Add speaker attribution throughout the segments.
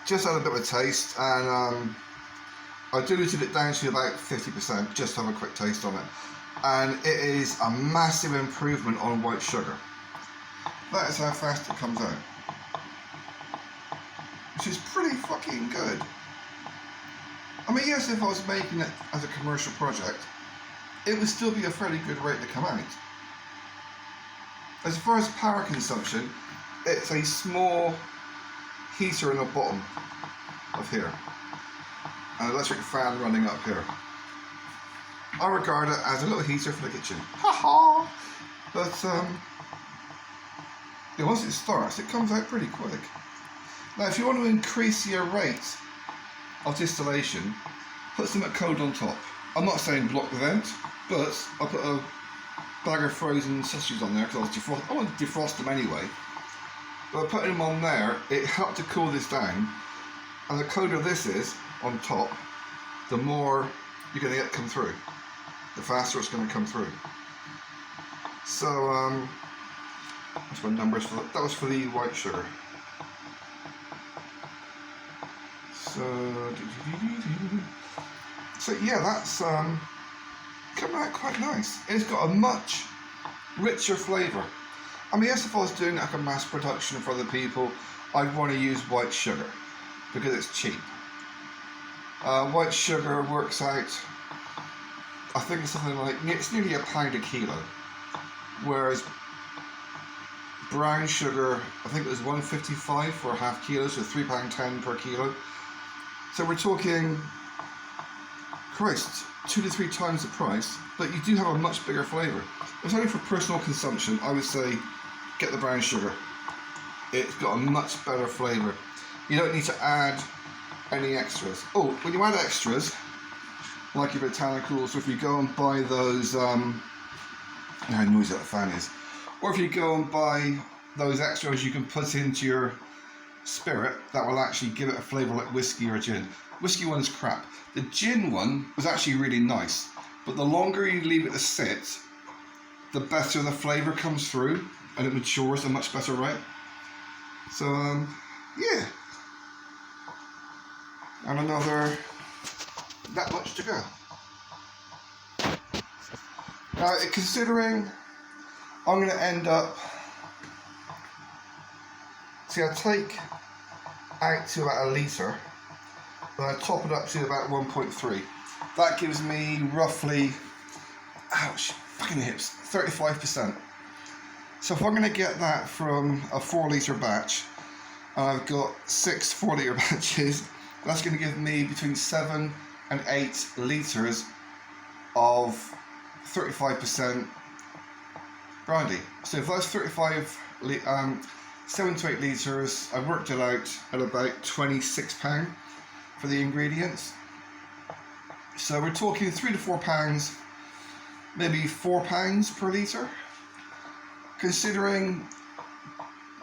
Speaker 1: just had a bit of a taste, and I diluted it down to about 50%, just to have a quick taste on it. And it is a massive improvement on white sugar. That is how fast it comes out, which is pretty fucking good. I mean, yes, if I was making it as a commercial project, it would still be a fairly good rate to come out. As far as power consumption, it's a small heater in the bottom of here, an electric fan running up here. I regard it as a little heater for the kitchen. Haha! But yeah, once it starts, it comes out pretty quick. Now, if you want to increase your rate of distillation, put some cold on top. I'm not saying block the vent, but I put a bag of frozen sausages on there because I want to defrost them anyway. But putting them on there, it helped to cool this down. And the colder this is on top, the more you're going to get come through. The faster it's going to come through. So that's my numbers for that. That was for the white sugar. So yeah, that's coming out quite nice. It's got a much richer flavour. I mean, yes, if I was doing like a mass production for other people, I'd want to use white sugar because it's cheap. White sugar works out, I think it's something like, it's nearly £1 a kilo, whereas brown sugar, I think it was £1.55 for a half kilo, so £3.10 per kilo. So we're talking, Christ, 2 to 3 times the price, but you do have a much bigger flavour. If it's only for personal consumption, I would say get the brown sugar. It's got a much better flavour. You don't need to add any extras. Oh, when you add extras, like your botanicals, or if you go and buy those, how noisy that fan is, or if you go and buy those extras you can put into your spirit, that will actually give it a flavour like whiskey or gin. Whiskey one is crap. The gin one was actually really nice, but the longer you leave it to sit, the better the flavour comes through and it matures a much better rate. So yeah, and another that much to go. Now, considering I'm going to end up, see, I take out to about 1 litre, and I top it up to about 1.3. That gives me roughly, ouch, fucking hips, 35%. So if I'm going to get that from a 4 litre batch, and I've got 6 4 litre batches, that's going to give me between 7 and 8 litres of 35% brandy. So if that's 7 to 8 litres, I worked it out at about £26 for the ingredients. So we're talking £3 to £4, maybe £4 per litre. Considering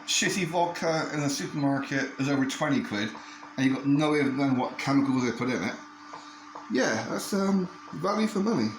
Speaker 1: shitty vodka in the supermarket is over 20 quid, and you've got no way of knowing what chemicals they put in it, yeah, that's value for money.